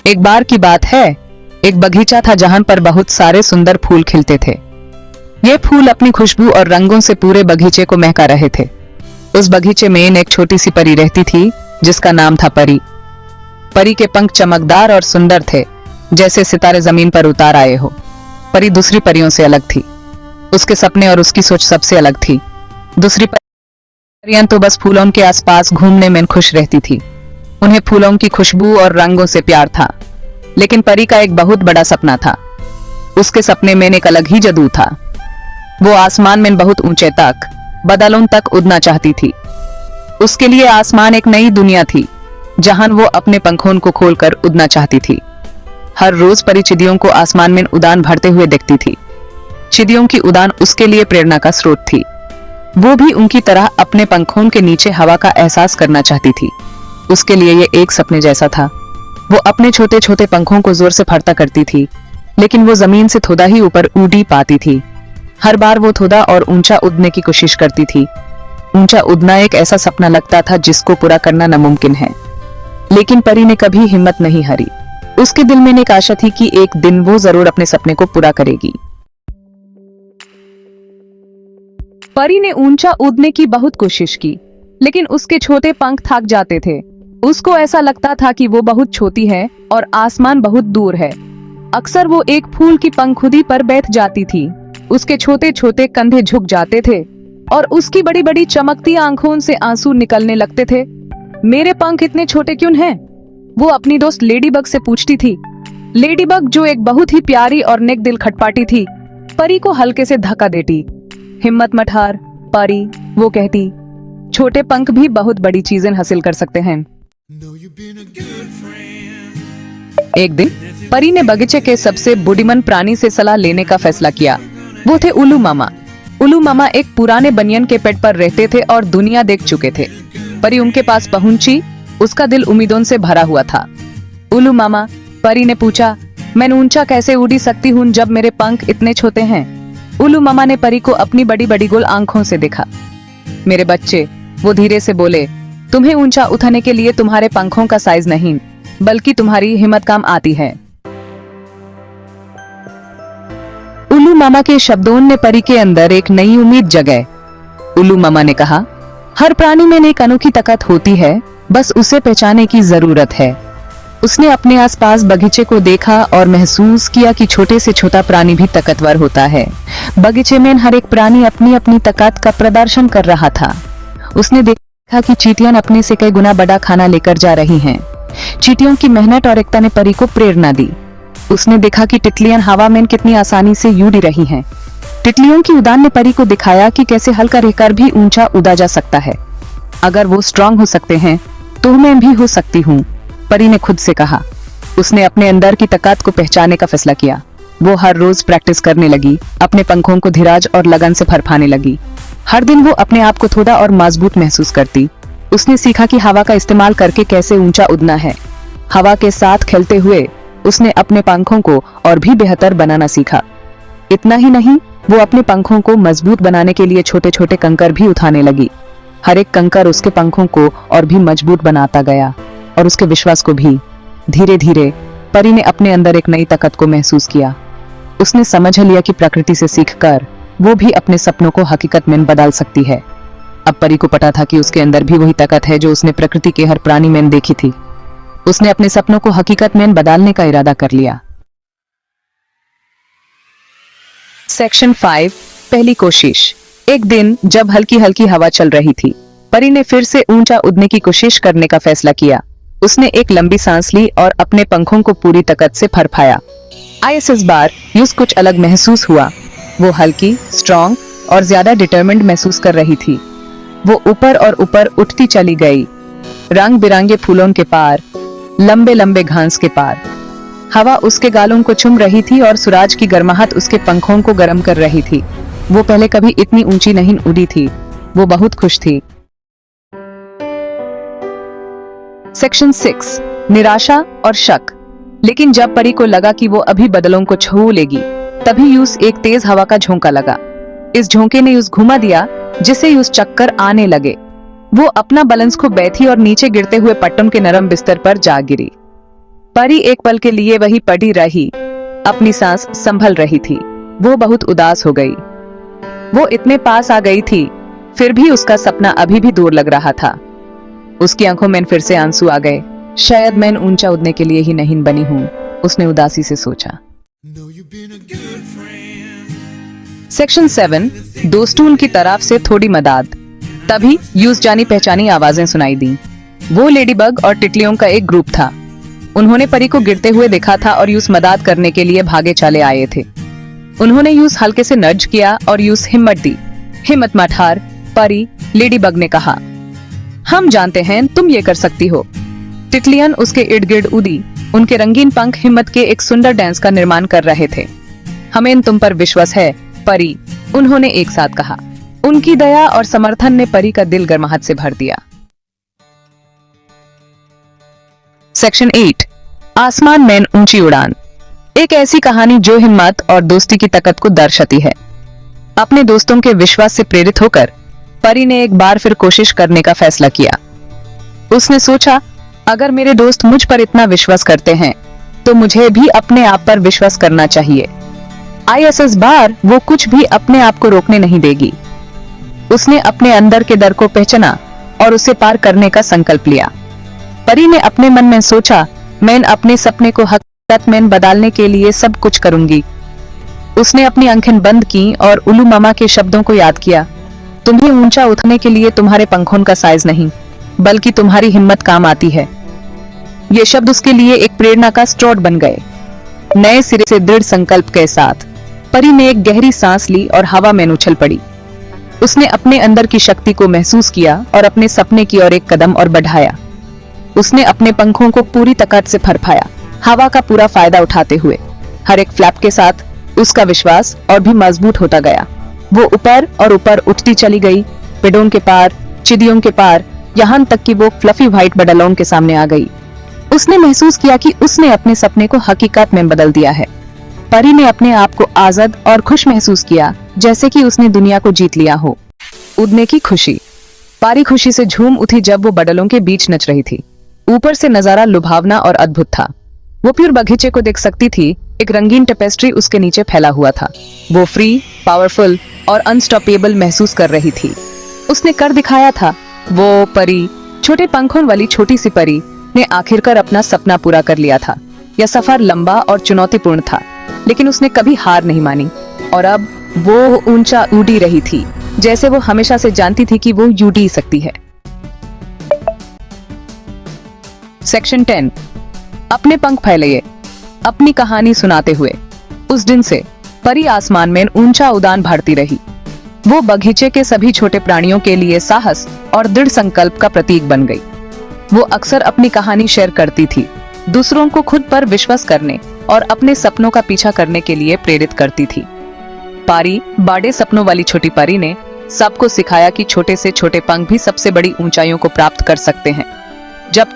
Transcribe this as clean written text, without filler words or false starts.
एक बार की बात है, एक बगीचा था जहां पर बहुत सारे सुंदर फूल खिलते थे। ये फूल अपनी खुशबू और रंगों से पूरे बगीचे को महका रहे थे। उस बगीचे में एक छोटी सी परी रहती थी जिसका नाम था परी। परी के पंख चमकदार और सुंदर थे, जैसे सितारे जमीन पर उतार आए हो। परी दूसरी परियों से अलग थी। उसके सपने और उसकी सोच सबसे अलग थी। दूसरी परियां तो बस फूलों के आसपास घूमने में खुश रहती थी। उन्हें फूलों की खुशबू और रंगों से प्यार था। लेकिन परी का एक बहुत बड़ा सपना था। उसके सपने में एक अलग ही जादू था। वो आसमान में बहुत ऊंचे तक, बादलों तक उड़ना चाहती थी। उसके लिए आसमान एक नई दुनिया थी जहां वो अपने पंखों को खोलकर उड़ना चाहती थी। हर रोज परी चिड़ियों को आसमान में उड़ान भरते हुए देखती थी। चिड़ियों की उड़ान उसके लिए प्रेरणा का स्रोत थी। वो भी उनकी तरह अपने पंखों के नीचे हवा का एहसास करना चाहती थी। उसके लिए ये एक सपने जैसा था। वो अपने छोटे छोटे पंखों को जोर से फड़ता करती थी, लेकिन वो जमीन से थोड़ा ही ऊपर उड़ ही पाती थी। हर बार वो थोड़ा और ऊंचा उड़ने की कोशिश करती थी। ऊंचा उड़ना एक ऐसा सपना लगता था जिसको पूरा करना नामुमकिन है। लेकिन परी ने कभी हिम्मत नहीं हारी। उसके दिल में एक आशा थी कि एक दिन वो जरूर अपने सपने को पूरा करेगी। परी ने ऊंचा उड़ने की बहुत कोशिश की, लेकिन उसके छोटे पंख थक जाते थे। उसको ऐसा लगता था कि वो बहुत छोटी है और आसमान बहुत दूर है। अक्सर वो एक फूल की पंखुड़ी पर बैठ जाती थी। उसके छोटे छोटे कंधे झुक जाते थे और उसकी बड़ी बड़ी चमकती आंखों से आंसू निकलने लगते थे। मेरे पंख इतने छोटे क्यों हैं? वो अपनी दोस्त लेडीबग से पूछती थी। लेडीबग, जो एक बहुत ही प्यारी और नेक दिल खटपाटी थी, परी को हल्के से धक्का देती। हिम्मत मत हार परी, वो कहती। छोटे पंख भी बहुत बड़ी चीजें हासिल कर सकते हैं। एक दिन परी ने बगीचे के सबसे बुद्धिमान प्राणी से सलाह लेने का फैसला किया। वो थे उल्लू मामा। उल्लू मामा एक पुराने बनियन के पेड़ पर रहते थे और दुनिया देख चुके थे। परी उनके पास पहुंची। उसका दिल उम्मीदों से भरा हुआ था। उल्लू मामा, परी ने पूछा, मैं ऊंचा कैसे उड़ सकती हूँ जब मेरे पंख इतने छोटे हैं? उल्लू मामा ने परी को अपनी बड़ी बड़ी गोल आंखों से देखा। मेरे बच्चे, वो धीरे से बोले, तुम्हें ऊंचा उठाने के लिए तुम्हारे पंखों का साइज नहीं, बल्कि तुम्हारी हिम्मत काम आती है। उल्लू मामा के शब्दों ने परी के अंदर एक नई उम्मीद जगाई। उल्लू मामा ने कहा, हर प्राणी में एक अनोखी ताकत होती है, बस उसे पहचानने की जरूरत है। उसने अपने आसपास बगीचे को देखा और महसूस किया कि छोटे से छोटा प्राणी भी ताकतवर होता है। बगीचे में हर एक प्राणी अपनी अपनी ताकत का प्रदर्शन कर रहा था। उसने देखा कि चींटियां अपने से कई गुना बड़ा खाना लेकर जा रही हैं। चींटियों की मेहनत और एकता ने परी को प्रेरणा दी। उसने देखा कि तितलियां हवा में कितनी आसानी से उड़ रही हैं। तितलियों की उड़ान ने परी को दिखाया कि कैसे हल्का रहकर भी ऊंचा उड़ा जा सकता है। अगर वो स्ट्रांग हो सकते हैं तो मैं भी हो सकती हूँ, परी ने खुद से कहा। उसने अपने अंदर की ताकत को पहचानने का फैसला किया। वो हर रोज प्रैक्टिस करने लगी, अपने पंखों को धीरज और लगन से फड़फड़ाने लगी। हर दिन वो अपने आप को थोड़ा और मजबूत महसूस करती। उसने सीखा कि हवा का इस्तेमाल करके कैसे ऊंचा उड़ना है। हवा के साथ खेलते हुए उसने अपने पंखों को और भी बेहतर बनाना सीखा। इतना ही नहीं, वो अपने पंखों को मजबूत बनाने के लिए छोटे छोटे कंकर भी उठाने लगी। हर एक कंकर उसके पंखों को और भी मजबूत बनाता गया और उसके विश्वास को भी। धीरे धीरे परी ने अपने अंदर एक नई ताकत को महसूस किया। उसने समझ लिया कि प्रकृति से सीखकर वो भी अपने सपनों को हकीकत में बदल सकती है। अब परी को पता था कि उसके अंदर भी वही ताकत है जो उसने प्रकृति के हर प्राणी में देखी थी। उसने अपने सपनों को हकीकत में बदलने का इरादा कर लिया। सेक्शन 5, पहली कोशिश। एक दिन जब हल्की हल्की हवा चल रही थी, परी ने फिर से ऊंचा उड़ने की कोशिश करने का फैसला किया। उसने एक लंबी सांस ली और अपने पंखों को पूरी ताकत से फड़फड़ाया। इस बार यूज कुछ अलग महसूस हुआ। वो हल्की, स्ट्रॉन्ग और ज्यादा डिटरमिन्ड महसूस कर रही थी। वो ऊपर और ऊपर उठती चली गई, रंग बिरंगे फूलों के पार, लंबे लंबे घास के पार। हवा उसके गालों को चुम रही थी और सूरज की गर्माहट उसके पंखों को गर्म कर रही थी। वो पहले कभी इतनी ऊंची नहीं उड़ी थी। वो बहुत खुश थी। सेक्शन 6, निराशा और शक। लेकिन जब परी को लगा कि वो अभी बादलों को छू लेगी, तभी यूस एक तेज हवा का झोंका लगा। इस झोंके ने यूस घुमा दिया, जिससे यूस चक्कर आने लगे। वो अपना बैलेंस खो बैठी और नीचे गिरते हुए पट्टन के नरम बिस्तर पर जा गिरी। परी एक पल के लिए वही पड़ी रही, अपनी सांस संभल रही थी। वो बहुत उदास हो गई। वो इतने पास आ गई थी, फिर भी उसका सपना अभी भी दूर लग रहा था। उसकी आंखों में फिर से आंसू आ गए। शायद मैं ऊंचा उड़ने के लिए ही नहीं बनी हूं, उसने उदासी से सोचा। सेक्शन 7, दोस्तून की तरफ से थोड़ी मदद। तभी यूज जानी पहचानी आवाजें सुनाई दी। वो लेडीबग और तितलियों का एक ग्रुप था। उन्होंने परी को गिरते हुए देखा था और यूस मदद करने के लिए भागे चले आए थे। उन्होंने यूस हल्के से नड्ज किया और यूस हिम्मत दी। हिम्मत मत हार परी, लेडीबग ने कहा। हम जानते हैं तुम ये कर सकती हो। तितलियन उसके इर्द गिर्द उड़ी। उनके रंगीन पंख हिम्मत के एक सुंदर डांस का निर्माण कर रहे थे। हमें तुम पर विश्वास है परी, उन्होंने एक साथ कहा। उनकी दया और समर्थन ने परी का दिल गर्माहट से भर दिया। सेक्शन 8, आसमान में ऊंची उड़ान। एक ऐसी कहानी जो हिम्मत और दोस्ती की ताकत को दर्शाती है। अपने दोस्तों के विश्वास से प्रेरित होकर परी ने एक बार फिर कोशिश करने का फैसला किया। उसने सोचा, अगर मेरे दोस्त मुझ पर इतना विश्वास करते हैं तो मुझे भी अपने आप पर विश्वास करना चाहिए। इस बार वो कुछ भी अपने आप को रोकने नहीं देगी। उसने अपने अंदर के डर को पहचाना और उसे पार करने का संकल्प लिया। परी ने अपने मन में सोचा, मैं अपने सपने को हकीकत में बदलने के लिए सब कुछ करूंगी। उसने अपनी आंखें बंद की और उल्लू मामा के शब्दों को याद किया। तुम्हें ऊंचा उठने के लिए तुम्हारे पंखों का साइज नहीं, बल्कि तुम्हारी हिम्मत काम आती है। ये शब्द उसके लिए एक प्रेरणा का स्रोत बन गए। नए सिरे से दृढ़ संकल्प के साथ परी ने एक गहरी सांस ली और हवा में उछल पड़ी। उसने अपने अंदर की शक्ति को महसूस किया और अपने सपने की ओर एक कदम और बढ़ाया। उसने अपने पंखों को पूरी ताकत से फड़फड़ाया, हवा का पूरा फायदा उठाते हुए। हर एक फ्लैप के साथ उसका विश्वास और भी मजबूत होता गया। वो ऊपर और ऊपर उठती चली गई, पेड़ों के पार, चिड़ियों के पार, यहाँ तक कि वो फ्लफी व्हाइट बडलों के सामने आ गई। उसने महसूस किया कि उसने अपने सपने को हकीकत में बदल दिया है। परी ने अपने आप को आजाद और खुश महसूस किया, जैसे कि उसने दुनिया को जीत लिया हो। उड़ने की खुशी। परी खुशी से झूम उठी जब वो बडलों के बीच नच रही थी। ऊपर से नजारा लुभावना और अद्भुत था। वो प्योर बगीचे को देख सकती थी। एक रंगीन टेपेस्ट्री उसके नीचे फैला हुआ था। वो फ्री, पावरफुल और अनस्टॉपेबल महसूस कर रही थी। उसने कर दिखाया था। वो परी, छोटे पंखों वाली छोटी सी परी, ने आखिरकार अपना सपना पूरा कर लिया था। यह सफर लंबा और चुनौतीपूर्ण था, लेकिन उसने कभी हार नहीं मानी और अब वो ऊंचा उड़ी रही थी, जैसे वो हमेशा से जानती थी कि वो उड़ ही सकती है। सेक्शन 10, अपने पंख फैलाइए। अपनी कहानी सुनाते हुए उस दिन से परी आसमान में ऊंचा उड़ान भरती रही। वो बगीचे के सभी छोटे प्राणियों के लिए साहस और दृढ़ संकल्प का प्रतीक बन गई। वो अक्सर अपनी कहानी शेयर करती थी, दूसरों को खुद पर विश्वास करने और अपने सपनों का पीछा करने के लिए प्रेरित करती थी। परी, बड़े सपनों वाली छोटी परी ने सबको सिखाया कि छोटे से छोटे पंख भी सबसे बड़ी ऊंचाइयों को प्राप्त कर सकते हैं। जब